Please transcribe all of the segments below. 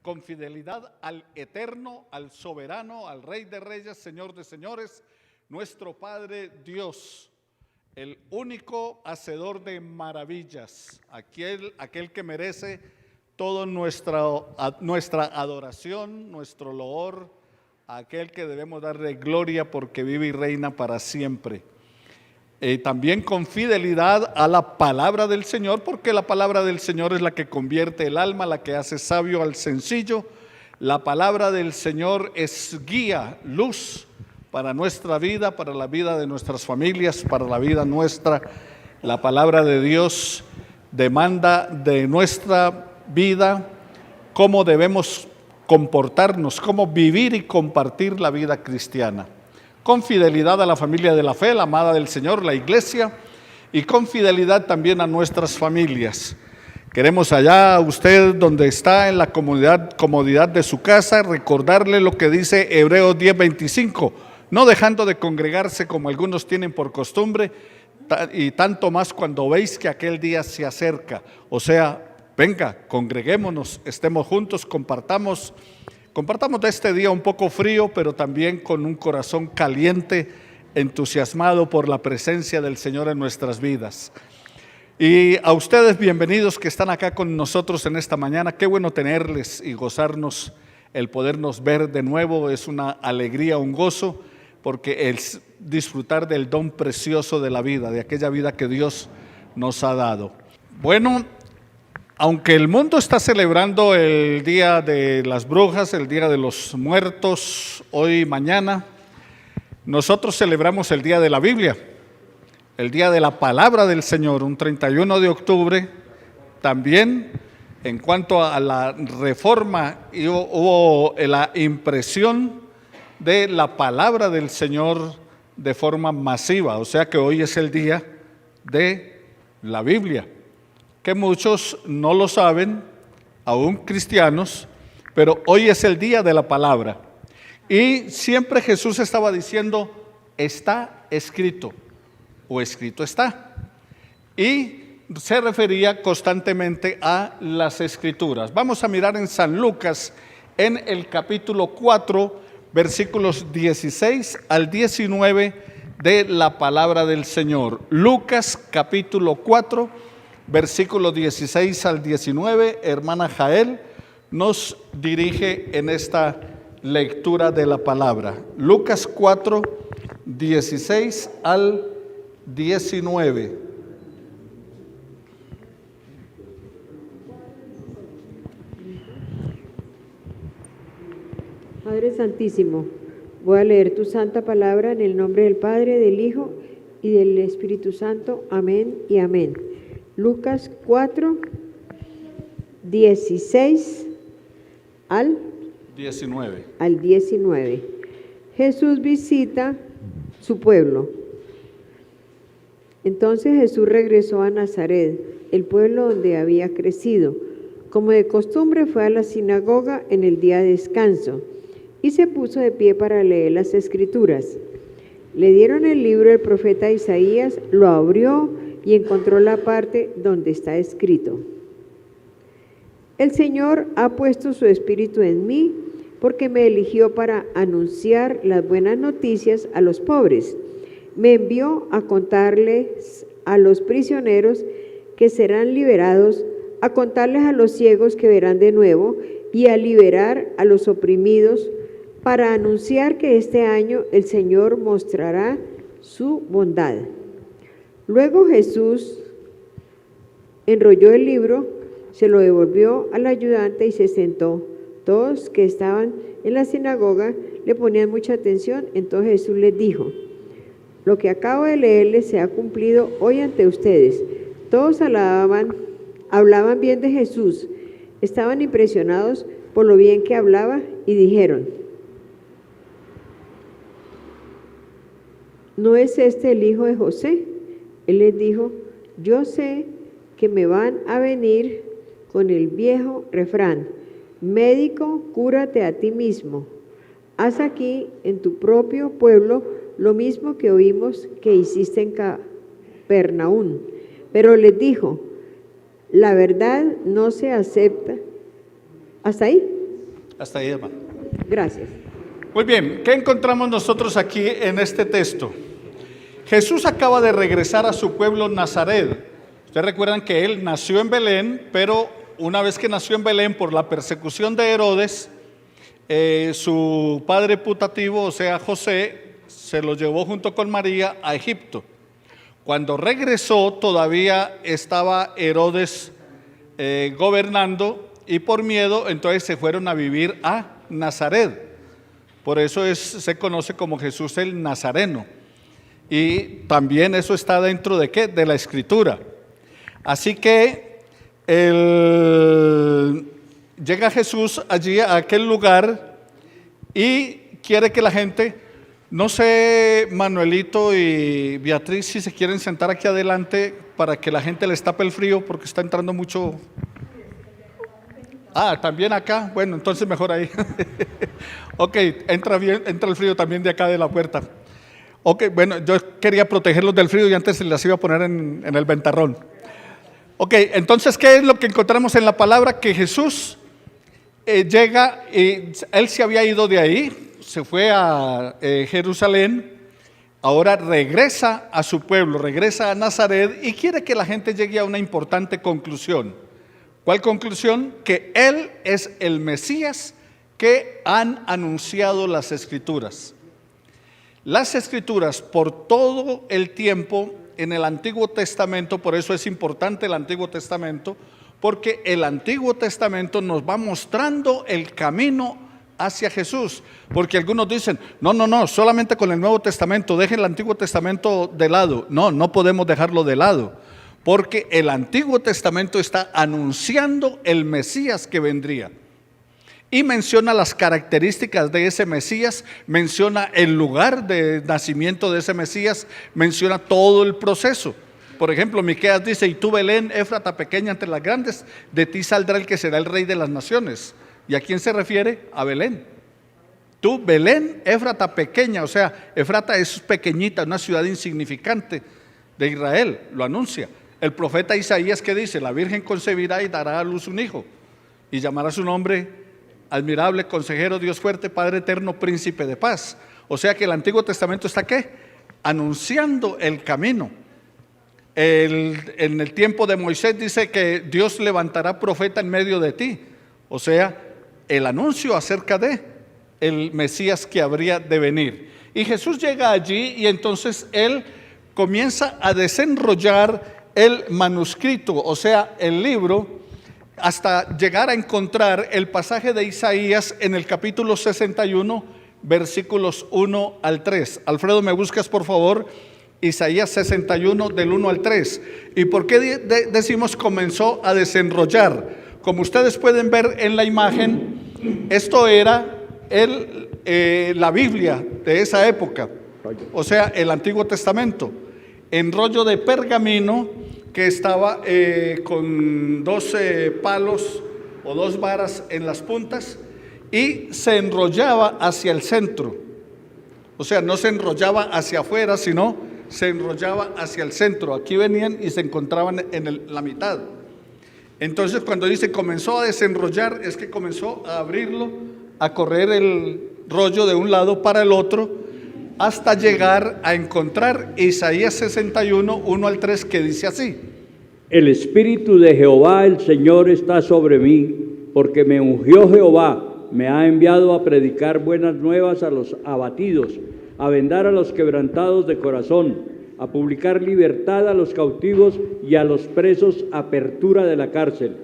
con fidelidad al eterno, al soberano, al Rey de Reyes, Señor de Señores, nuestro Padre Dios, el único hacedor de maravillas, aquel que merece toda nuestra adoración, nuestro loor, aquel que debemos darle gloria porque vive y reina para siempre. También con fidelidad a la palabra del Señor, porque la palabra del Señor es la que convierte el alma, la que hace sabio al sencillo. La palabra del Señor es guía, luz para nuestra vida, para la vida de nuestras familias, para la vida nuestra. La palabra de Dios demanda de nuestra vida cómo debemos comportarnos, cómo vivir y compartir la vida cristiana. Con fidelidad a la familia de la fe, la amada del Señor, la iglesia, y con fidelidad también a nuestras familias. Queremos allá, usted donde está en la comodidad de su casa, recordarle lo que dice Hebreos 10:25, no dejando de congregarse como algunos tienen por costumbre, y tanto más cuando veis que aquel día se acerca. O sea, venga, congreguémonos, estemos juntos, compartamos de este día un poco frío, pero también con un corazón caliente, entusiasmado por la presencia del Señor en nuestras vidas. Y a ustedes bienvenidos que están acá con nosotros en esta mañana. Qué bueno tenerles y gozarnos, el podernos ver de nuevo. Es una alegría, un gozo, porque es disfrutar del don precioso de la vida, de aquella vida que Dios nos ha dado. Bueno, aunque el mundo está celebrando el Día de las Brujas, el Día de los Muertos, hoy y mañana, nosotros celebramos el Día de la Biblia, el Día de la Palabra del Señor, un 31 de octubre. También, en cuanto a la reforma, hubo la impresión de la Palabra del Señor de forma masiva, o sea que hoy es el Día de la Biblia, que muchos no lo saben, aún cristianos, pero hoy es el día de la palabra. Y siempre Jesús estaba diciendo, está escrito, o escrito está. Y se refería constantemente a las Escrituras. Vamos a mirar en San Lucas, en el capítulo 4, versículos 16 al 19 de la palabra del Señor. Lucas capítulo 4, versículos 16 al 19, hermana Jael nos dirige en esta lectura de la palabra. Lucas 4, 16 al 19. Padre Santísimo, voy a leer tu santa palabra en el nombre del Padre, del Hijo y del Espíritu Santo. Amén y amén. Lucas 4, 16 al 19. Jesús visita su pueblo. Entonces Jesús regresó a Nazaret, el pueblo donde había crecido. Como de costumbre fue a la sinagoga en el día de descanso y se puso de pie para leer las Escrituras. Le dieron el libro del profeta Isaías, lo abrió y encontró la parte donde está escrito: El Señor ha puesto su espíritu en mí, porque me eligió para anunciar las buenas noticias a los pobres. Me envió a contarles a los prisioneros que serán liberados, a contarles a los ciegos que verán de nuevo y a liberar a los oprimidos, para anunciar que este año el Señor mostrará su bondad. Luego Jesús enrolló el libro, se lo devolvió al ayudante y se sentó. Todos que estaban en la sinagoga le ponían mucha atención. Entonces Jesús les dijo: lo que acabo de leerles se ha cumplido hoy ante ustedes. Todos hablaban bien de Jesús, estaban impresionados por lo bien que hablaba y dijeron: ¿no es este el hijo de José? Él les dijo: yo sé que me van a venir con el viejo refrán: médico, cúrate a ti mismo. Haz aquí en tu propio pueblo lo mismo que oímos que hiciste en Capernaum. Pero les dijo: la verdad no se acepta ¿Hasta ahí? Hasta ahí, hermano. Gracias. Muy bien, ¿qué encontramos nosotros aquí en este texto? Jesús acaba de regresar a su pueblo Nazaret. Ustedes recuerdan que él nació en Belén, pero una vez que nació en Belén por la persecución de Herodes, su padre putativo, o sea José, se lo llevó junto con María a Egipto. Cuando regresó todavía estaba Herodes gobernando, y por miedo entonces se fueron a vivir a Nazaret. Por eso se conoce como Jesús el Nazareno. Y también eso está dentro de ¿qué? De la Escritura. Así que llega Jesús allí a aquel lugar y quiere que la gente, no sé, Manuelito y Beatriz, si se quieren sentar aquí adelante para que la gente les tape el frío porque está entrando mucho. También acá, bueno, entonces mejor ahí. Ok, entra el frío también de acá de la puerta. Ok, bueno, yo quería protegerlos del frío y antes se las iba a poner en el ventarrón. Ok, entonces, ¿qué es lo que encontramos en la palabra? Que Jesús llega, y él se había ido de ahí, se fue a Jerusalén, ahora regresa a su pueblo, regresa a Nazaret y quiere que la gente llegue a una importante conclusión. ¿Cuál conclusión? Que Él es el Mesías que han anunciado las Escrituras. Las Escrituras por todo el tiempo en el Antiguo Testamento, por eso es importante el Antiguo Testamento, porque el Antiguo Testamento nos va mostrando el camino hacia Jesús. Porque algunos dicen, no, solamente con el Nuevo Testamento, dejen el Antiguo Testamento de lado. No podemos dejarlo de lado. Porque el Antiguo Testamento está anunciando el Mesías que vendría. Y menciona las características de ese Mesías, menciona el lugar de nacimiento de ese Mesías, menciona todo el proceso. Por ejemplo, Miqueas dice, y tú Belén, Éfrata pequeña entre las grandes, de ti saldrá el que será el rey de las naciones. ¿Y a quién se refiere? A Belén. Tú Belén, Éfrata pequeña, o sea, Éfrata es pequeñita, una ciudad insignificante de Israel, lo anuncia. El profeta Isaías, ¿qué dice? La Virgen concebirá y dará a luz un hijo, y llamará su nombre Admirable, Consejero, Dios fuerte, Padre eterno, Príncipe de paz. O sea que el Antiguo Testamento está ¿qué? Anunciando el camino. En el tiempo de Moisés dice que Dios levantará profeta en medio de ti. O sea, el anuncio acerca de el Mesías que habría de venir. Y Jesús llega allí y entonces Él comienza a desenrollar el manuscrito, o sea, el libro, hasta llegar a encontrar el pasaje de Isaías en el capítulo 61, versículos 1 al 3. Alfredo, ¿me buscas por favor? Isaías 61 del 1 al 3. ¿Y por qué decimos comenzó a desenrollar? Como ustedes pueden ver en la imagen, esto era la Biblia de esa época, o sea, el Antiguo Testamento, en rollo de pergamino que estaba con 12 palos o 2 varas en las puntas y se enrollaba hacia el centro. O sea, no se enrollaba hacia afuera, sino se enrollaba hacia el centro. Aquí venían y se encontraban en la mitad. Entonces, cuando dice comenzó a desenrollar, es que comenzó a abrirlo, a correr el rollo de un lado para el otro, hasta llegar a encontrar Isaías 61, 1 al 3, que dice así: El Espíritu de Jehová el Señor está sobre mí, porque me ungió Jehová, me ha enviado a predicar buenas nuevas a los abatidos, a vendar a los quebrantados de corazón, a publicar libertad a los cautivos y a los presos apertura de la cárcel,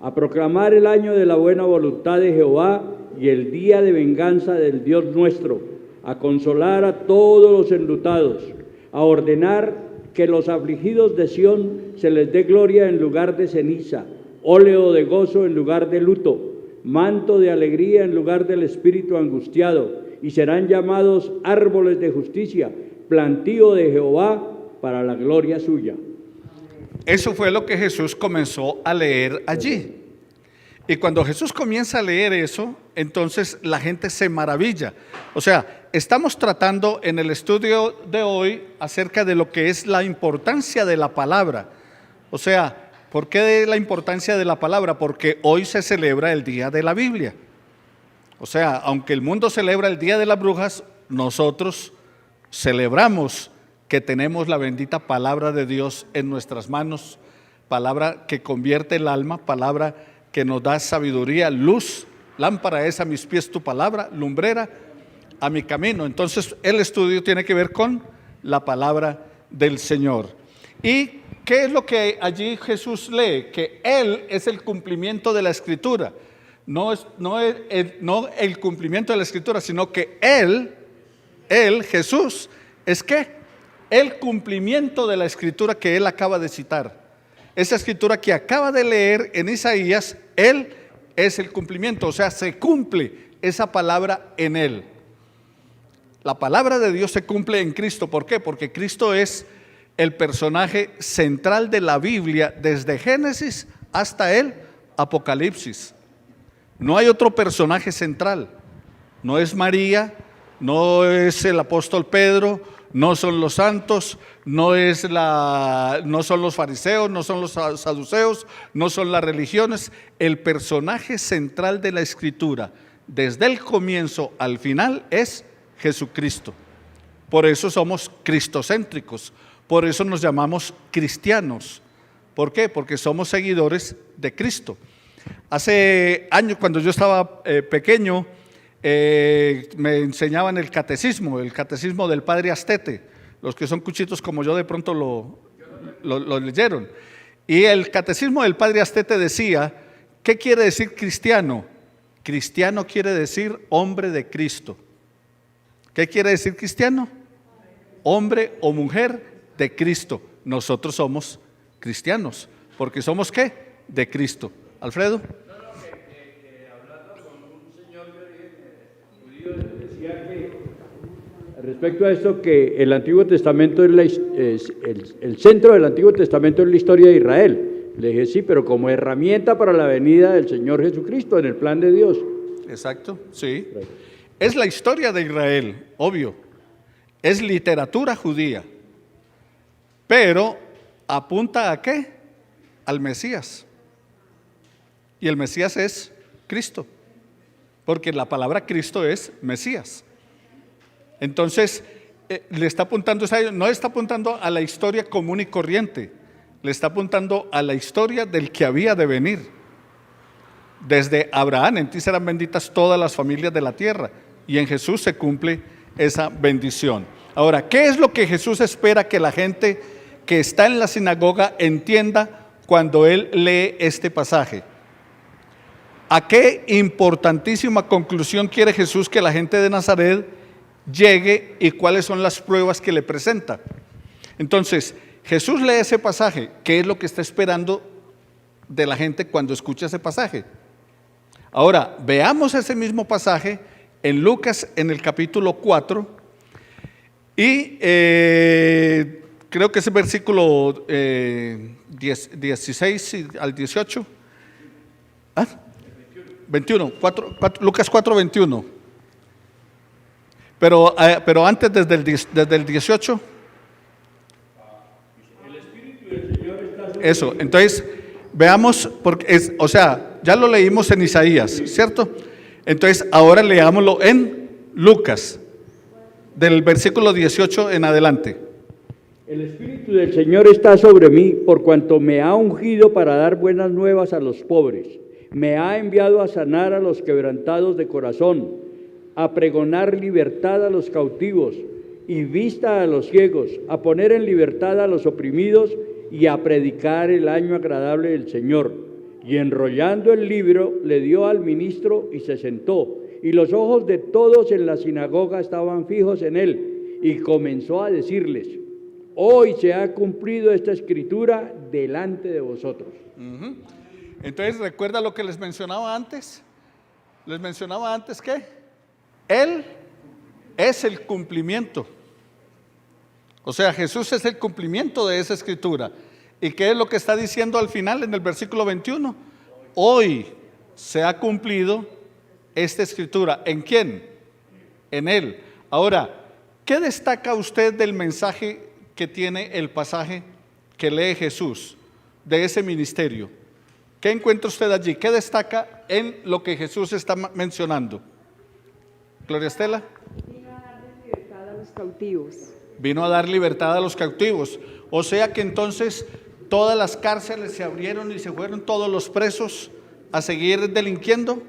a proclamar el año de la buena voluntad de Jehová y el día de venganza del Dios nuestro, a consolar a todos los enlutados, a ordenar que los afligidos de Sión se les dé gloria en lugar de ceniza, óleo de gozo en lugar de luto, manto de alegría en lugar del espíritu angustiado, y serán llamados árboles de justicia, plantío de Jehová para la gloria suya. Eso fue lo que Jesús comenzó a leer allí. Y cuando Jesús comienza a leer eso, entonces la gente se maravilla. O sea, estamos tratando en el estudio de hoy acerca de lo que es la importancia de la palabra. O sea, ¿Por qué la importancia de la palabra? Porque hoy se celebra el Día de la Biblia. O sea, aunque el mundo celebra el Día de las Brujas, nosotros celebramos que tenemos la bendita palabra de Dios en nuestras manos, palabra que convierte el alma, palabra que nos da sabiduría, luz, lámpara es a mis pies tu palabra, lumbrera a mi camino. Entonces el estudio tiene que ver con la palabra del Señor. ¿Y qué es lo que allí Jesús lee? Que Él es el cumplimiento de la Escritura. No el cumplimiento de la Escritura, sino que Él, Jesús, es ¿qué? El cumplimiento de la Escritura que Él acaba de citar. Esa Escritura que acaba de leer en Isaías, Él es el cumplimiento, o sea, se cumple esa palabra en Él. La palabra de Dios se cumple en Cristo. ¿Por qué? Porque Cristo es el personaje central de la Biblia desde Génesis hasta el Apocalipsis. No hay otro personaje central. No es María, no es el apóstol Pedro, no son los santos, no son los fariseos, no son los saduceos, no son las religiones. El personaje central de la Escritura, desde el comienzo al final, es Jesucristo. Por eso somos cristocéntricos, por eso nos llamamos cristianos. ¿Por qué? Porque somos seguidores de Cristo. Hace años, cuando yo estaba pequeño, me enseñaban el catecismo del Padre Astete. Los que son cuchitos como yo de pronto lo leyeron. Y el catecismo del Padre Astete decía, ¿qué quiere decir cristiano? Cristiano quiere decir hombre de Cristo. ¿Qué quiere decir cristiano? Hombre o mujer de Cristo. Nosotros somos cristianos, porque somos ¿qué? De Cristo. Alfredo. Hablando con un señor de origen judío, decía que respecto a esto, que el Antiguo Testamento es el centro del Antiguo Testamento es la historia de Israel. Le dije, sí, pero como herramienta para la venida del Señor Jesucristo en el plan de Dios. Exacto, sí. Es la historia de Israel, obvio. Es literatura judía. Pero apunta ¿a qué? Al Mesías. Y el Mesías es Cristo, porque la palabra Cristo es Mesías. Entonces, le está apuntando, no está apuntando a la historia común y corriente, le está apuntando a la historia del que había de venir. Desde Abraham, en ti serán benditas todas las familias de la tierra, y en Jesús se cumple esa bendición. Ahora, ¿qué es lo que Jesús espera que la gente que está en la sinagoga entienda cuando Él lee este pasaje? ¿A qué importantísima conclusión quiere Jesús que la gente de Nazaret llegue y cuáles son las pruebas que le presenta? Entonces, Jesús lee ese pasaje. ¿Qué es lo que está esperando de la gente cuando escucha ese pasaje? Ahora, veamos ese mismo pasaje en Lucas en el capítulo 4 y creo que es el versículo 16 al 18. 21, Lucas 4, 21. Pero antes desde el 18. El Espíritu del Señor está sobre Eso, entonces veamos, porque ya lo leímos en Isaías, ¿cierto? Entonces ahora leámoslo en Lucas, del versículo 18 en adelante. El Espíritu del Señor está sobre mí, por cuanto me ha ungido para dar buenas nuevas a los pobres. Me ha enviado a sanar a los quebrantados de corazón, a pregonar libertad a los cautivos y vista a los ciegos, a poner en libertad a los oprimidos y a predicar el año agradable del Señor. Y enrollando el libro, le dio al ministro y se sentó. Y los ojos de todos en la sinagoga estaban fijos en él. Y comenzó a decirles: hoy se ha cumplido esta escritura delante de vosotros. Entonces, ¿recuerda lo que les mencionaba antes? Les mencionaba antes que Él es el cumplimiento. O sea, Jesús es el cumplimiento de esa escritura. ¿Y qué es lo que está diciendo al final en el versículo 21? Hoy se ha cumplido esta escritura. ¿En quién? En Él. Ahora, ¿qué destaca usted del mensaje que tiene el pasaje que lee Jesús? de ese ministerio? ¿Qué encuentra usted allí? ¿Qué destaca en lo que Jesús está mencionando? Gloria Estela. Vino a dar libertad a los cautivos. Vino a dar libertad a los cautivos. O sea que entonces todas las cárceles se abrieron y se fueron todos los presos a seguir delinquiendo.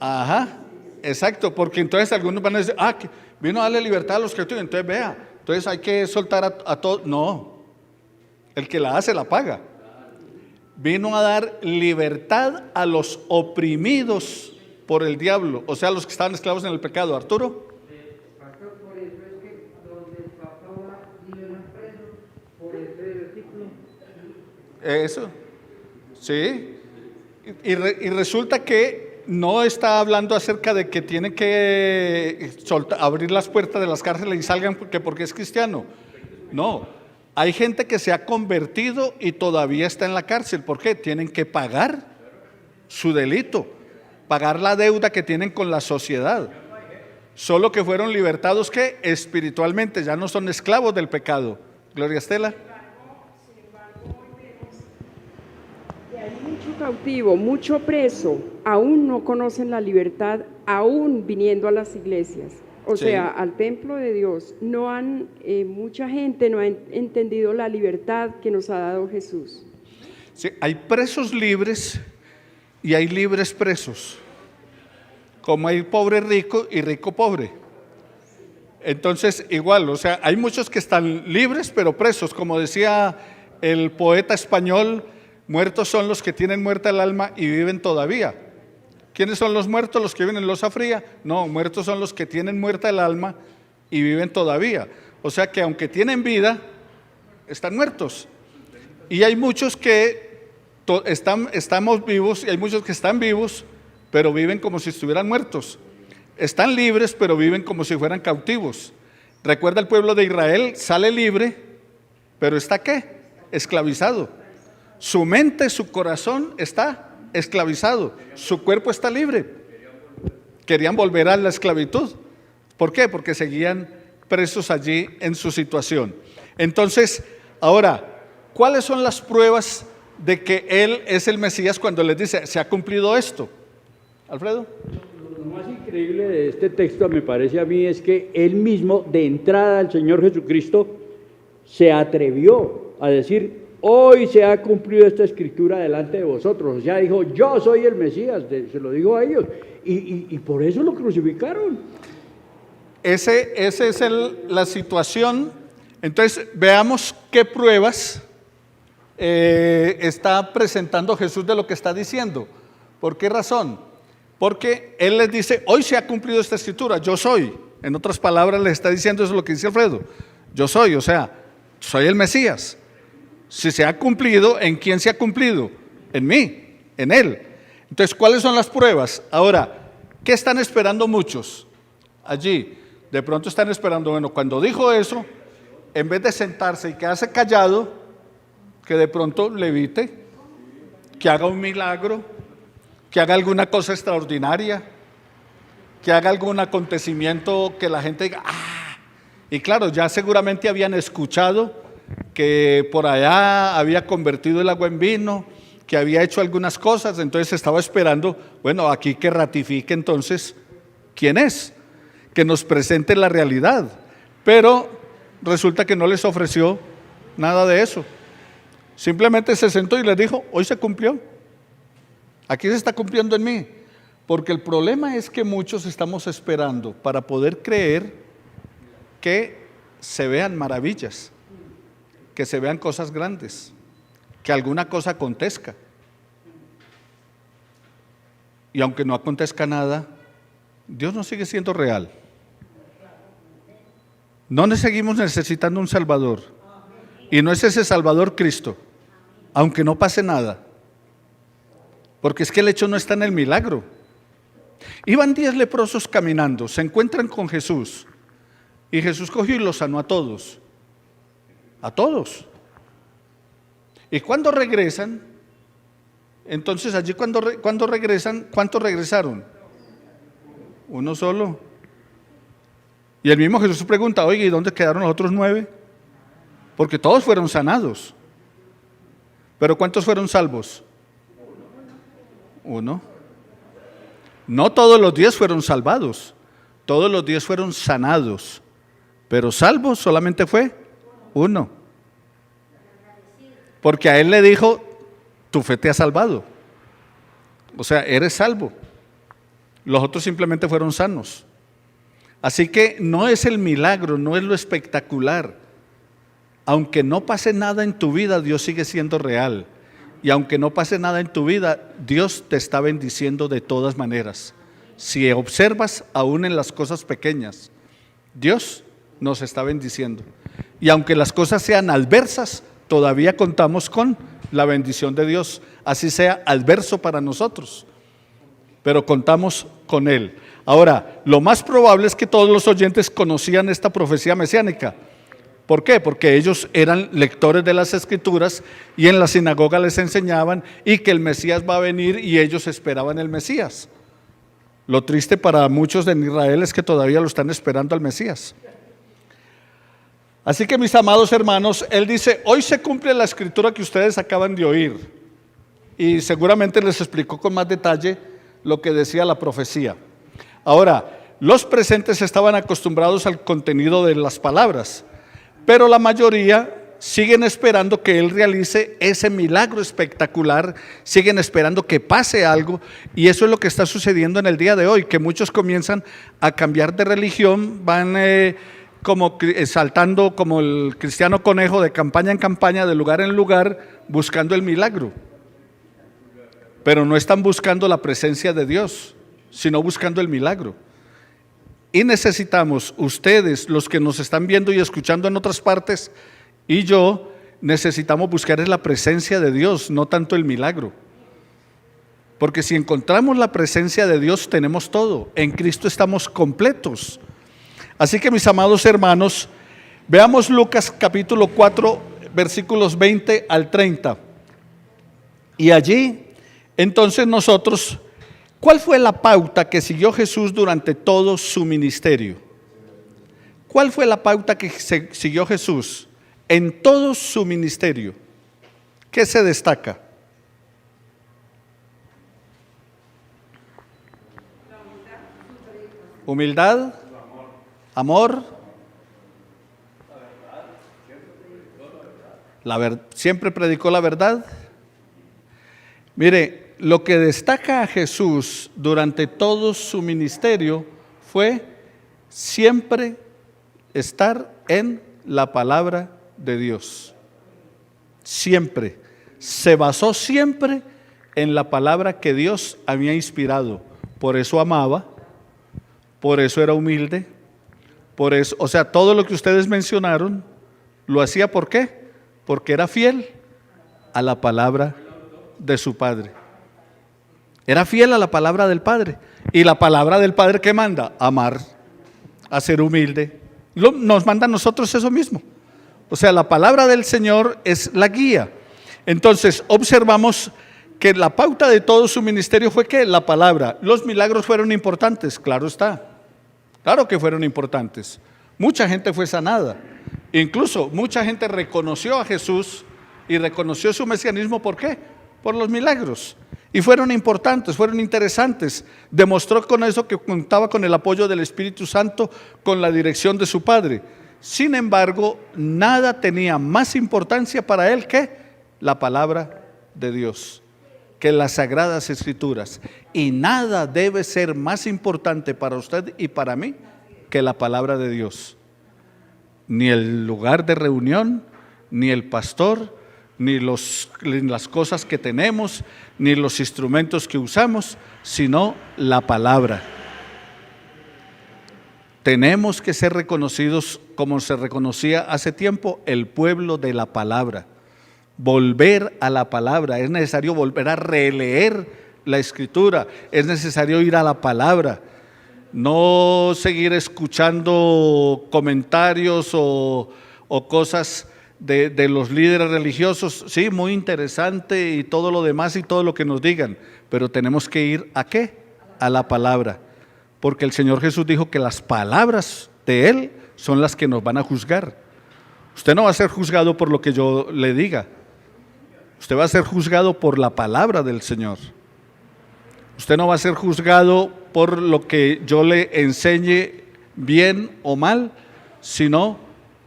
Ajá, exacto, porque entonces algunos van a decir, que vino a darle libertad a los cautivos, entonces vea, entonces hay que soltar a todos. No, el que la hace la paga. Vino a dar libertad a los oprimidos por el diablo, o sea, los que estaban esclavos en el pecado. Arturo. Pastor, por eso es que donde el papá va y lo preso, por ese versículo. Eso, sí. Y resulta que no está hablando acerca de que tiene que abrir las puertas de las cárceles y salgan porque es cristiano. No, hay gente que se ha convertido y todavía está en la cárcel. ¿Por qué? Tienen que pagar su delito, pagar la deuda que tienen con la sociedad. Solo que fueron libertados que espiritualmente ya no son esclavos del pecado. Gloria Estela. Hay mucho cautivo, mucho preso, aún no conocen la libertad, aún viniendo a las iglesias, o Sí. sea, al templo de Dios. Mucha gente no ha entendido la libertad que nos ha dado Jesús. Sí, hay presos libres y hay libres presos. Como hay pobre rico y rico pobre. Entonces, igual, o sea, hay muchos que están libres pero presos. Como decía el poeta español, muertos son los que tienen muerta el alma y viven todavía. ¿Quiénes son los muertos? ¿Los que viven en losa fría? No, muertos son los que tienen muerta el alma y viven todavía. O sea que aunque tienen vida, están muertos. Y hay muchos que estamos vivos y hay muchos que están vivos, pero viven como si estuvieran muertos. Están libres, pero viven como si fueran cautivos. Recuerda, el pueblo de Israel sale libre, pero ¿está qué? Esclavizado. Su mente, su corazón está esclavizado, su cuerpo está libre. Querían volver a la esclavitud. ¿Por qué? Porque seguían presos allí en su situación. Entonces, ahora, ¿cuáles son las pruebas de que Él es el Mesías cuando les dice, se ha cumplido esto? Alfredo. Lo más increíble de este texto, me parece a mí, es que él mismo, de entrada, el Señor Jesucristo, se atrevió a decir: hoy se ha cumplido esta escritura delante de vosotros. O sea, dijo: yo soy el Mesías, se lo dijo a ellos. Y por eso lo crucificaron. Esa es la situación. Entonces, veamos qué pruebas está presentando Jesús de lo que está diciendo. ¿Por qué razón? Porque Él les dice: hoy se ha cumplido esta escritura, yo soy. En otras palabras, les está diciendo eso, es lo que dice Alfredo. Yo soy, o sea, soy el Mesías. Si se ha cumplido, ¿en quién se ha cumplido? En mí, en Él. Entonces, ¿cuáles son las pruebas? Ahora, ¿qué están esperando muchos allí? De pronto están esperando, bueno, cuando dijo eso, en vez de sentarse y quedarse callado, que de pronto levite, que haga un milagro, que haga alguna cosa extraordinaria, que haga algún acontecimiento que la gente diga, ¡ah! Y claro, ya seguramente habían escuchado que por allá había convertido el agua en vino, que había hecho algunas cosas, entonces estaba esperando, bueno, aquí que ratifique entonces quién es, que nos presente la realidad. Pero resulta que no les ofreció nada de eso. Simplemente se sentó y les dijo: hoy se cumplió. Aquí se está cumpliendo en mí. Porque el problema es que muchos estamos esperando para poder creer que se vean maravillas, que se vean cosas grandes, que alguna cosa acontezca. Y aunque no acontezca nada, Dios no sigue siendo real. No seguimos necesitando un Salvador. Y no es ese Salvador Cristo, aunque no pase nada. Porque es que el hecho no está en el milagro. Iban 10 leprosos caminando, se encuentran con Jesús. Y Jesús cogió y los sanó a todos. A todos. Y cuando regresan, entonces allí cuando regresan, ¿cuántos regresaron? Uno solo. Y el mismo Jesús pregunta, oye, ¿y dónde quedaron los otros 9? Porque todos fueron sanados. ¿Pero cuántos fueron salvos? 1. No todos los 10 fueron salvados, todos los 10 fueron sanados, pero salvos solamente fue 1. Porque a él le dijo, tu fe te ha salvado. O sea, eres salvo. Los otros simplemente fueron sanos. Así que no es el milagro, no es lo espectacular. Aunque no pase nada en tu vida, Dios sigue siendo real. Y aunque no pase nada en tu vida, Dios te está bendiciendo de todas maneras. Si observas aún en las cosas pequeñas, Dios nos está bendiciendo. Y aunque las cosas sean adversas, todavía contamos con la bendición de Dios, así sea adverso para nosotros, pero contamos con Él. Ahora, lo más probable es que todos los oyentes conocían esta profecía mesiánica. ¿Por qué? Porque ellos eran lectores de las Escrituras y en la sinagoga les enseñaban y que el Mesías va a venir y ellos esperaban el Mesías. Lo triste para muchos en Israel es que todavía lo están esperando al Mesías. Así que mis amados hermanos, él dice, hoy se cumple la escritura que ustedes acaban de oír. Y seguramente les explicó con más detalle lo que decía la profecía. Ahora, los presentes estaban acostumbrados al contenido de las palabras, pero la mayoría siguen esperando que él realice ese milagro espectacular, siguen esperando que pase algo, y eso es lo que está sucediendo en el día de hoy, que muchos comienzan a cambiar de religión, van como saltando como el cristiano conejo de campaña en campaña, de lugar en lugar, buscando el milagro. Pero no están buscando la presencia de Dios, sino buscando el milagro. Y necesitamos, ustedes, los que nos están viendo y escuchando en otras partes, y yo, necesitamos buscar la presencia de Dios, no tanto el milagro. Porque si encontramos la presencia de Dios, tenemos todo. En Cristo estamos completos. Así que mis amados hermanos, veamos Lucas capítulo 4, versículos 20 al 30. Y allí, entonces nosotros, ¿cuál fue la pauta que siguió Jesús durante todo su ministerio? ¿Cuál fue la pauta que siguió Jesús en todo su ministerio? ¿Qué se destaca? Humildad, amor, siempre predicó la verdad. Mire, lo que destaca a Jesús durante todo su ministerio fue siempre estar en la palabra de Dios. Siempre. Se basó siempre en la palabra que Dios había inspirado. Por eso amaba, por eso era humilde, por eso, o sea, todo lo que ustedes mencionaron, lo hacía ¿por qué? Porque era fiel a la palabra de su Padre. Era fiel a la palabra del Padre. Y la palabra del Padre, ¿qué manda? Amar, a ser humilde. Nos manda a nosotros eso mismo. O sea, la palabra del Señor es la guía. Entonces, observamos que la pauta de todo su ministerio fue que la palabra. Los milagros fueron importantes, claro está. Claro que fueron importantes. Mucha gente fue sanada. Incluso mucha gente reconoció a Jesús y reconoció su mesianismo. ¿Por qué? Por los milagros. Y fueron importantes, fueron interesantes. Demostró con eso que contaba con el apoyo del Espíritu Santo, con la dirección de su Padre. Sin embargo, nada tenía más importancia para él que la palabra de Dios, que las Sagradas Escrituras. Y nada debe ser más importante para usted y para mí que la palabra de Dios. Ni el lugar de reunión, ni el pastor, ni las cosas que tenemos, ni los instrumentos que usamos, sino la palabra. Tenemos que ser reconocidos como se reconocía hace tiempo el pueblo de la palabra. Volver a la palabra, es necesario volver a releer la Escritura, es necesario ir a la palabra, no seguir escuchando comentarios o cosas de los líderes religiosos. Sí, muy interesante y todo lo demás y todo lo que nos digan, pero tenemos que ir ¿a qué? A la palabra, porque el Señor Jesús dijo que las palabras de Él son las que nos van a juzgar. Usted no va a ser juzgado por lo que yo le diga. Usted va a ser juzgado por la palabra del Señor. Usted no va a ser juzgado por lo que yo le enseñe bien o mal, sino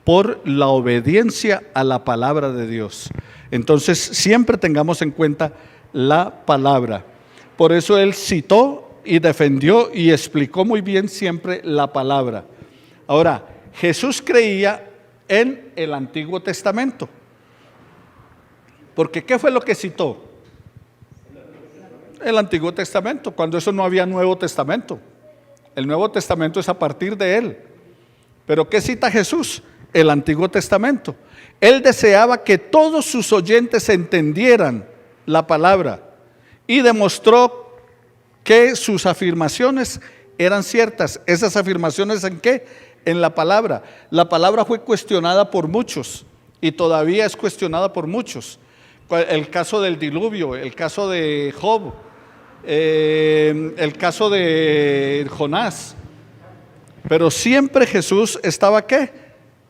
por la obediencia a la palabra de Dios. Entonces, siempre tengamos en cuenta la palabra. Por eso él citó y defendió y explicó muy bien siempre la palabra. Ahora, Jesús creía en el Antiguo Testamento. Porque ¿qué fue lo que citó? El Antiguo Testamento, cuando eso no había Nuevo Testamento. El Nuevo Testamento es a partir de él. ¿Pero qué cita Jesús? El Antiguo Testamento. Él deseaba que todos sus oyentes entendieran la palabra y demostró que sus afirmaciones eran ciertas. ¿Esas afirmaciones en qué? En la palabra. La palabra fue cuestionada por muchos y todavía es cuestionada por muchos. El caso del diluvio, el caso de Job, el caso de Jonás. Pero siempre Jesús estaba ¿qué?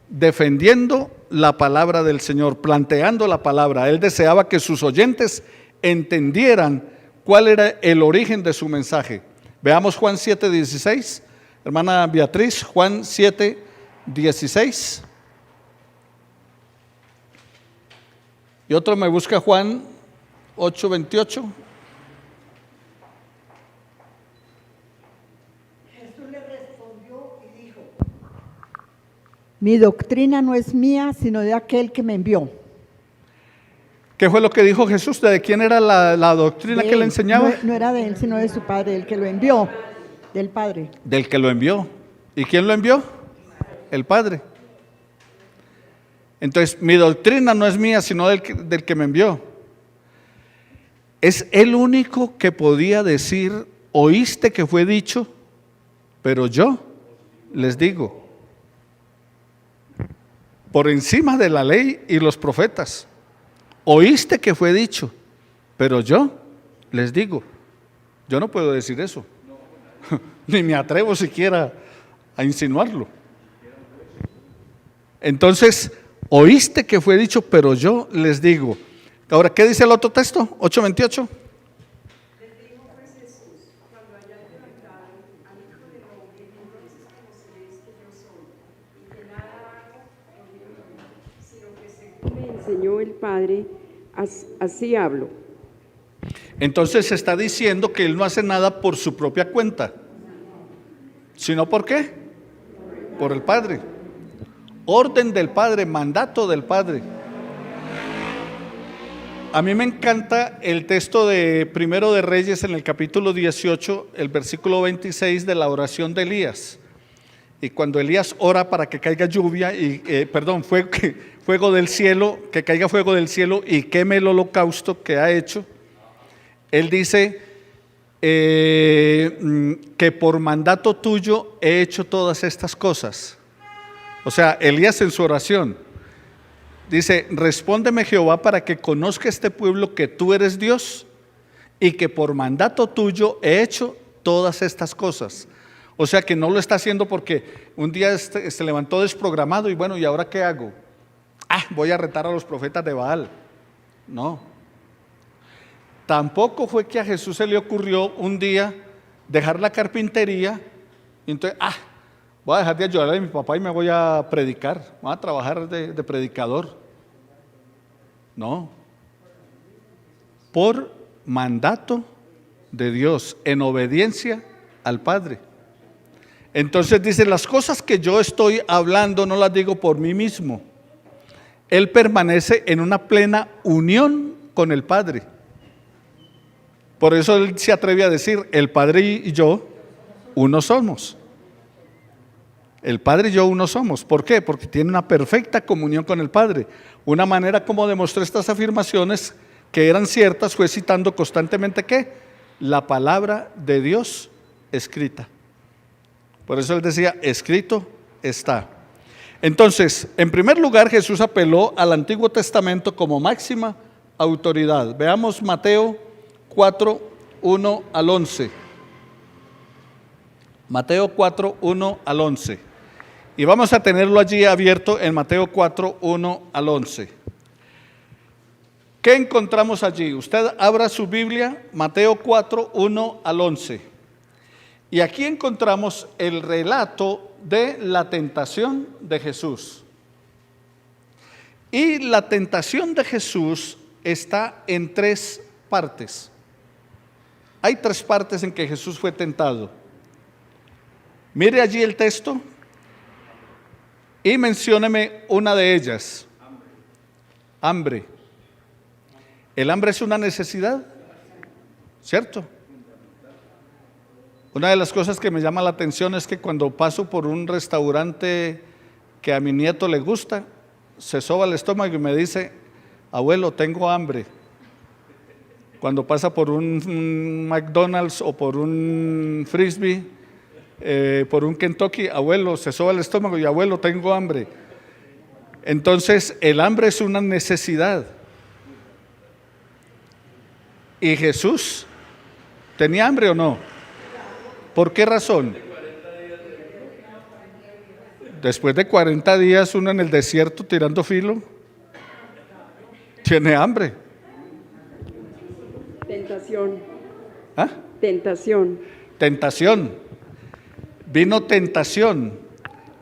Defendiendo la palabra del Señor, planteando la palabra. Él deseaba que sus oyentes entendieran cuál era el origen de su mensaje. Veamos Juan 7:16. Hermana Beatriz, Juan 7:16. Y otro me busca Juan 8:28. Jesús le respondió y dijo: mi doctrina no es mía, sino de aquel que me envió. ¿Qué fue lo que dijo Jesús? ¿De quién era la doctrina De que él. le enseñaba? No era de él, sino de su padre, el que lo envió, del Padre. Del que lo envió. ¿Y quién lo envió? El Padre. Entonces, mi doctrina no es mía, sino del que me envió. Es el único que podía decir: oíste que fue dicho, pero yo les digo. Por encima de la ley y los profetas. Oíste que fue dicho, pero yo les digo. Yo no puedo decir eso. Ni me atrevo siquiera a insinuarlo. Entonces, oíste que fue dicho, pero yo les digo. Ahora, ¿qué dice el otro texto? 8:28. Les dijo pues Jesús: cuando hayáis levantado al Hijo del Hombre, entonces conoceréis que yo soy, y que nada hago por mí mismo, sino que según me enseñó el Padre, así hablo. Entonces se está diciendo que él no hace nada por su propia cuenta, sino ¿por qué? Por el Padre. Orden del Padre, mandato del Padre. A mí me encanta el texto de Primero de Reyes en el capítulo 18, el versículo 26 de la oración de Elías. Y cuando Elías ora para que caiga lluvia, fuego del cielo, que caiga fuego del cielo y queme el holocausto que ha hecho, él dice que por mandato tuyo he hecho todas estas cosas. O sea, Elías en su oración dice: respóndeme Jehová para que conozca este pueblo que tú eres Dios y que por mandato tuyo he hecho todas estas cosas. O sea que no lo está haciendo porque un día se levantó desprogramado y bueno, ¿y ahora qué hago? Voy a retar a los profetas de Baal. No. Tampoco fue que a Jesús se le ocurrió un día dejar la carpintería y entonces, voy a dejar de ayudarle a mi papá y me voy a predicar, voy a trabajar de predicador. No. Por mandato de Dios, en obediencia al Padre. Entonces dice: las cosas que yo estoy hablando no las digo por mí mismo. Él permanece en una plena unión con el Padre. Por eso él se atreve a decir: el Padre y yo uno somos. El Padre y yo uno somos. ¿Por qué? Porque tiene una perfecta comunión con el Padre. Una manera como demostró estas afirmaciones que eran ciertas fue citando constantemente ¿qué? La palabra de Dios escrita. Por eso él decía: escrito está. Entonces, en primer lugar, Jesús apeló al Antiguo Testamento como máxima autoridad. Veamos Mateo 4, 1 al 11. Mateo 4, 1 al 11. Y vamos a tenerlo allí abierto en Mateo 4, 1 al 11. ¿Qué encontramos allí? Usted abra su Biblia, Mateo 4, 1 al 11. Y aquí encontramos el relato de la tentación de Jesús. Y la tentación de Jesús está en tres partes. Hay tres partes en que Jesús fue tentado. Mire allí el texto y mencióneme una de ellas. Hambre. ¿El hambre es una necesidad? ¿Cierto? Una de las cosas que me llama la atención es que cuando paso por un restaurante que a mi nieto le gusta, se soba el estómago y me dice: abuelo, tengo hambre. Cuando pasa por un McDonald's o por un Frisbee, por un Kentucky, abuelo, se soba el estómago y abuelo, tengo hambre. Entonces, el hambre es una necesidad. ¿Y Jesús tenía hambre o no? ¿Por qué razón? Después de 40 días uno en el desierto tirando filo, tiene hambre. Tentación. ¿Ah? Tentación. Tentación. Vino tentación.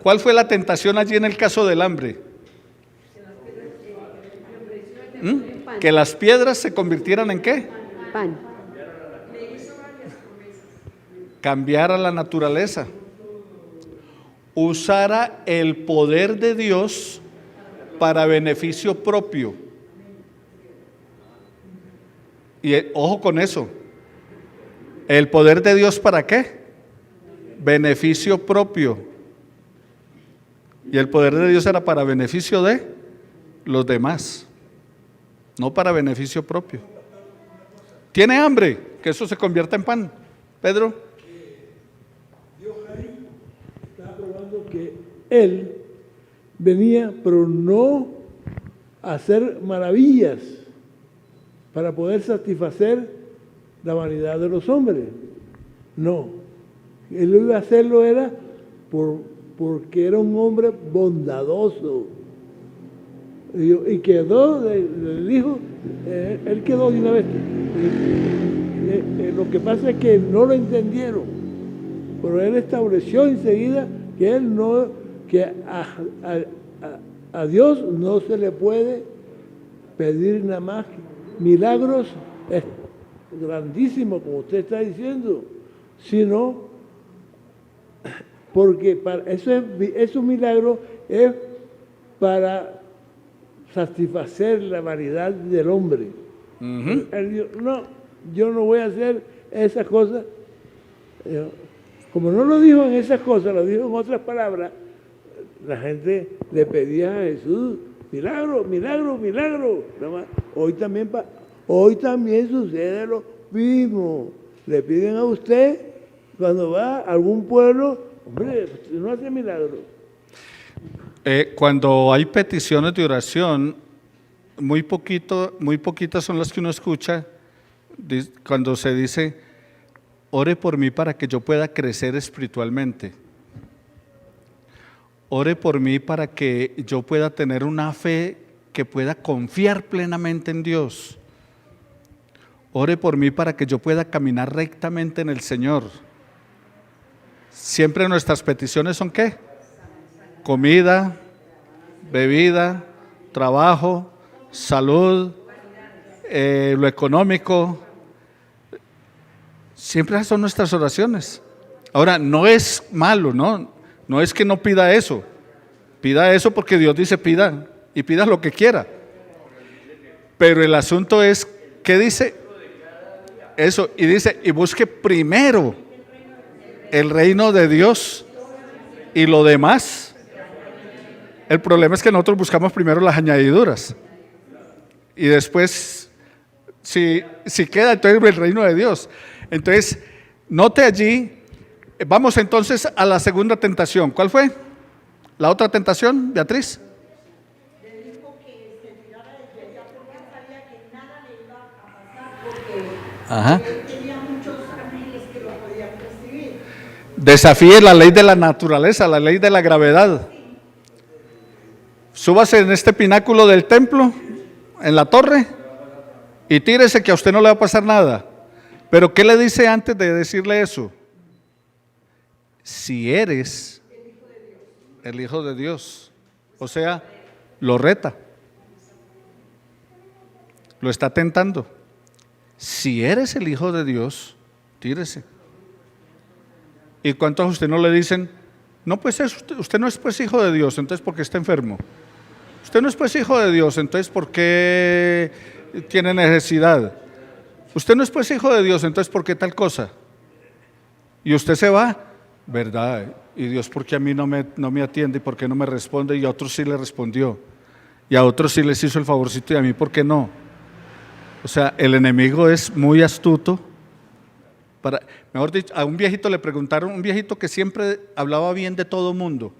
¿Cuál fue la tentación allí en el caso del hambre? Que las piedras se convirtieran ¿en qué? Pan. Cambiara la naturaleza. Usara el poder de Dios para beneficio propio. Y ojo con eso. ¿El poder de Dios para qué? Beneficio propio. Y el poder de Dios era para beneficio de los demás, no para beneficio propio. ¿Tiene hambre? Que eso se convierta en pan. Pedro. Dios ahí estaba probando que Él venía, pero no a hacer maravillas para poder satisfacer la vanidad de los hombres. No, Él iba a hacerlo era porque era un hombre bondadoso. Y quedó, le dijo, él quedó de una vez. Lo que pasa es que no lo entendieron, pero él estableció enseguida que él no, que a Dios no se le puede pedir nada más milagros grandísimos, como usted está diciendo, sino porque esos milagros es para satisfacer la vanidad del hombre. Él dijo: no, yo no voy a hacer esas cosas. Como no lo dijo en esas cosas, lo dijo en otras palabras, la gente le pedía a Jesús: milagro, milagro, milagro. Hoy también sucede lo mismo. Le piden a usted, cuando va a algún pueblo: hombre, usted no hace milagro. Cuando hay peticiones de oración, muy poquitas son las que uno escucha cuando se dice: ore por mí para que yo pueda crecer espiritualmente. Ore por mí para que yo pueda tener una fe que pueda confiar plenamente en Dios. Ore por mí para que yo pueda caminar rectamente en el Señor. Siempre nuestras peticiones son ¿qué? Comida, bebida, trabajo, salud, lo económico. Siempre son nuestras oraciones. Ahora, no es malo, no es que no pida eso. Pida eso porque Dios dice pida, y pida lo que quiera. Pero el asunto es, ¿qué dice? Eso, y dice: y busque primero el reino de Dios y lo demás. El problema es que nosotros buscamos primero las añadiduras y después, si queda, entonces el reino de Dios. Entonces, note allí. Vamos entonces a la segunda tentación. ¿Cuál fue? ¿La otra tentación, Beatriz? Le dijo que se tirara de ella porque sabía que nada le iba a pasar porque Ajá. él tenía muchos ángeles que lo podían recibir. Desafíe la ley de la naturaleza, la ley de la gravedad. Súbase en este pináculo del templo, en la torre, y tírese que a usted no le va a pasar nada. Pero ¿qué le dice antes de decirle eso? Si eres el Hijo de Dios, o sea, lo reta, lo está tentando. Si eres el Hijo de Dios, tírese. ¿Y cuántos a usted no le dicen, no, pues usted no es pues hijo de Dios, entonces porque está enfermo? Usted no es pues hijo de Dios, entonces porque tiene necesidad. Usted no es pues hijo de Dios, entonces ¿por qué tal cosa? Y usted se va, ¿verdad? Y Dios, ¿por qué a mí no me atiende y por qué no me responde? Y a otros sí le respondió. Y a otros sí les hizo el favorcito y a mí ¿por qué no? O sea, el enemigo es muy astuto. Mejor dicho, a un viejito le preguntaron, un viejito que siempre hablaba bien de todo mundo,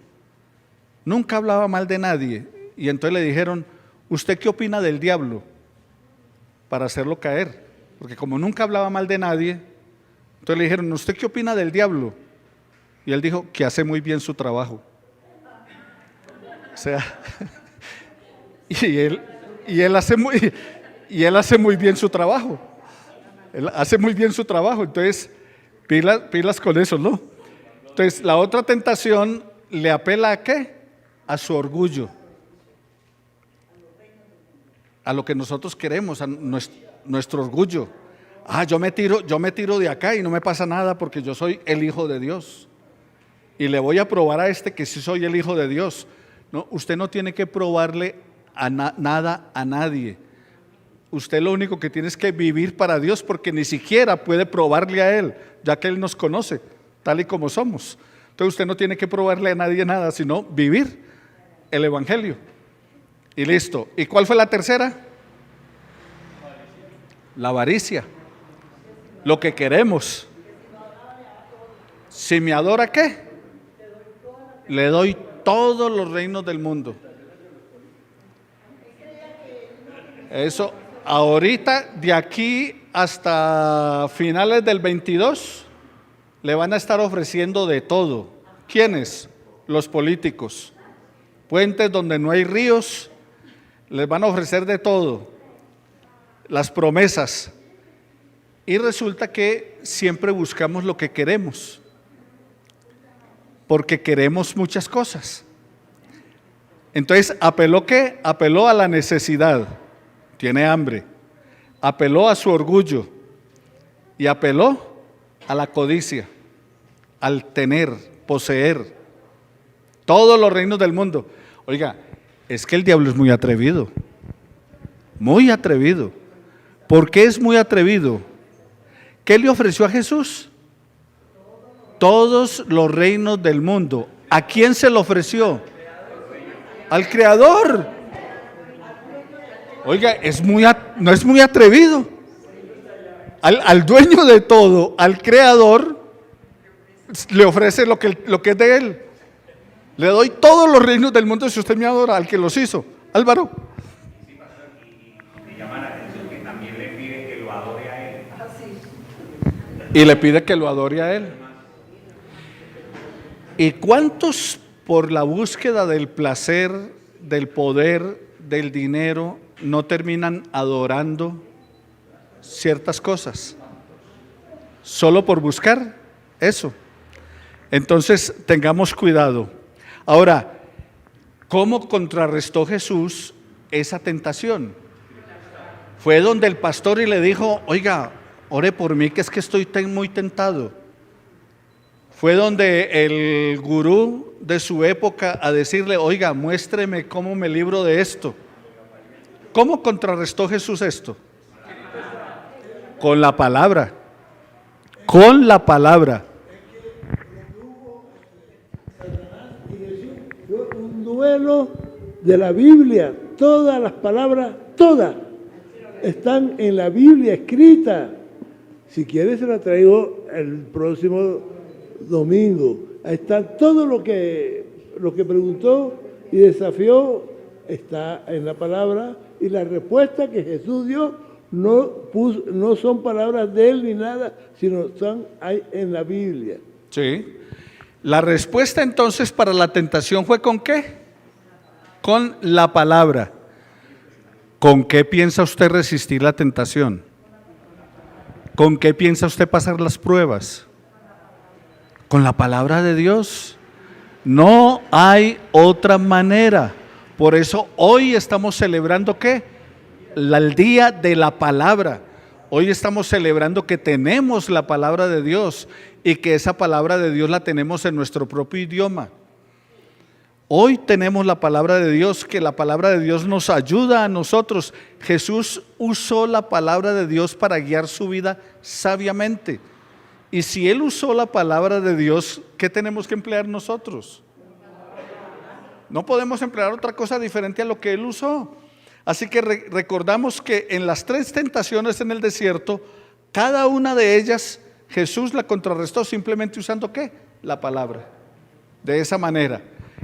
nunca hablaba mal de nadie, y entonces le dijeron, ¿usted qué opina del diablo? Para hacerlo caer, porque como nunca hablaba mal de nadie, entonces le dijeron, ¿usted qué opina del diablo? Y él dijo, que hace muy bien su trabajo. O sea, y él hace muy bien su trabajo. Él hace muy bien su trabajo, entonces pilas con eso, ¿no? Entonces la otra tentación le apela ¿a qué? A su orgullo, a lo que nosotros queremos, a nuestro orgullo. Yo me tiro de acá y no me pasa nada porque yo soy el Hijo de Dios y le voy a probar a este que sí soy el Hijo de Dios. No, usted no tiene que probarle nada a nadie. Usted lo único que tiene es que vivir para Dios, porque ni siquiera puede probarle a Él, ya que Él nos conoce, tal y como somos. Entonces usted no tiene que probarle a nadie nada, sino vivir el Evangelio. Y listo. ¿Y cuál fue la tercera? La avaricia. Lo que queremos. Si me adora, ¿qué? Le doy todos los reinos del mundo. Eso. Ahorita, de aquí hasta finales del 22, le van a estar ofreciendo de todo. ¿Quiénes? Los políticos. Puentes donde no hay ríos, les van a ofrecer de todo. Las promesas. Y resulta que siempre buscamos lo que queremos, porque queremos muchas cosas. Entonces, ¿apeló qué? Apeló a la necesidad. Tiene hambre, apeló a su orgullo y apeló a la codicia, al tener, poseer todos los reinos del mundo. Oiga, es que el diablo es muy atrevido, muy atrevido. ¿Por qué es muy atrevido? ¿Qué le ofreció a Jesús? Todos los reinos del mundo. ¿A quién se lo ofreció? Al Creador. Oiga, no es muy atrevido. Al dueño de todo, al Creador, le ofrece lo que es de Él. Le doy todos los reinos del mundo si usted me adora, al que los hizo. Álvaro. Me llama la atención que también le pide que lo adore a Él. Y le pide que lo adore a Él. ¿Y cuántos por la búsqueda del placer, del poder, del dinero, no terminan adorando ciertas cosas? Solo por buscar eso. Entonces tengamos cuidado. Ahora, ¿cómo contrarrestó Jesús esa tentación? Fue donde el pastor y le dijo, oiga, ore por mí que es que estoy muy tentado. Fue donde el gurú de su época a decirle, oiga, muéstreme cómo me libro de esto. ¿Cómo contrarrestó Jesús esto? Con la palabra. Con la palabra. Un duelo de la Biblia. Todas las palabras, todas, están en la Biblia escrita. Si quieres se la traigo el próximo domingo. Ahí está todo lo que preguntó y desafió, está en la palabra, y la respuesta que Jesús dio no son palabras de él ni nada, sino están ahí en la Biblia. Sí. La respuesta entonces para la tentación fue ¿con qué? Con la palabra. ¿Con qué piensa usted resistir la tentación? ¿Con qué piensa usted pasar las pruebas? Con la palabra de Dios. No hay otra manera. Por eso hoy estamos celebrando ¿qué? El día de la palabra. Hoy estamos celebrando que tenemos la palabra de Dios y que esa palabra de Dios la tenemos en nuestro propio idioma. Hoy tenemos la palabra de Dios, que la palabra de Dios nos ayuda a nosotros. Jesús usó la palabra de Dios para guiar su vida sabiamente. Y si Él usó la palabra de Dios, ¿qué tenemos que emplear nosotros? No podemos emplear otra cosa diferente a lo que Él usó. Así que recordamos que en las 3 tentaciones en el desierto, cada una de ellas Jesús la contrarrestó simplemente usando ¿qué? La palabra. De esa manera.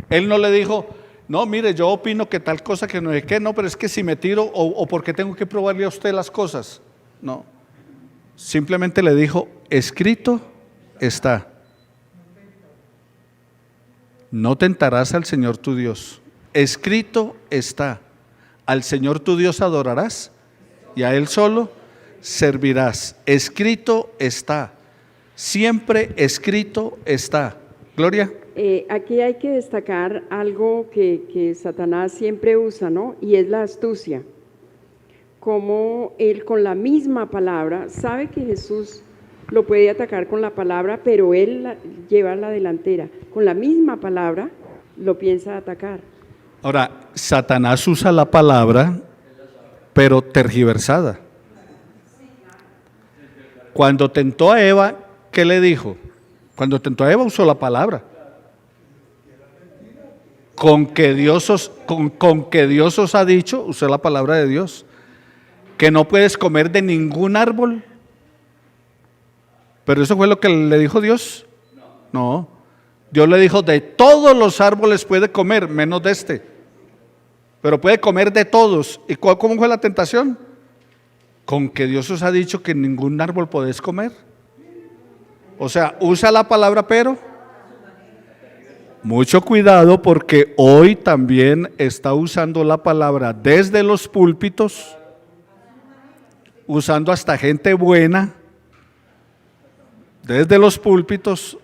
Él no le dijo, no, mire, yo opino que tal cosa que no es que, no, pero es que si me tiro o porque tengo que probarle a usted las cosas. No. Simplemente le dijo, escrito está. No tentarás al Señor tu Dios. Escrito está. Al Señor tu Dios adorarás y a Él solo servirás. Escrito está. Siempre escrito está. Gloria. Aquí hay que destacar algo que Satanás siempre usa, ¿no? Y es la astucia. Como él con la misma palabra sabe que Jesús lo puede atacar con la palabra, pero él lleva la delantera. Con la misma palabra lo piensa atacar. Ahora, Satanás usa la palabra, pero tergiversada. Cuando tentó a Eva, ¿qué le dijo? Cuando tentó a Eva usó la palabra. Con que Dios os ha dicho, usó la palabra de Dios, que no puedes comer de ningún árbol. Pero eso fue lo que le dijo Dios. No. Dios le dijo, de todos los árboles puede comer, menos de este. Pero puede comer de todos. ¿Y cómo fue la tentación? Con que Dios os ha dicho que ningún árbol podés comer. O sea, usa la palabra, pero mucho cuidado, porque hoy también está usando la palabra desde los púlpitos, usando hasta gente buena, desde los púlpitos,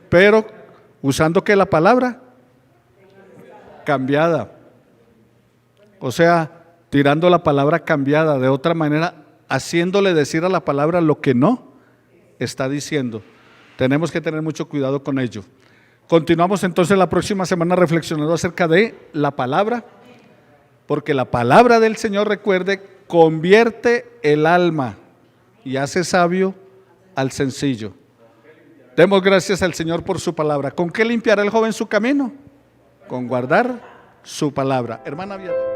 pero usando que la palabra cambiada. O sea, tirando la palabra cambiada, de otra manera, haciéndole decir a la palabra lo que no está diciendo. Tenemos que tener mucho cuidado con ello. Continuamos entonces la próxima semana reflexionando acerca de la palabra, porque la palabra del Señor, recuerde, convierte el alma y hace sabio al sencillo. Demos gracias al Señor por su palabra. ¿Con qué limpiará el joven su camino? Con guardar su palabra. Hermana Beata.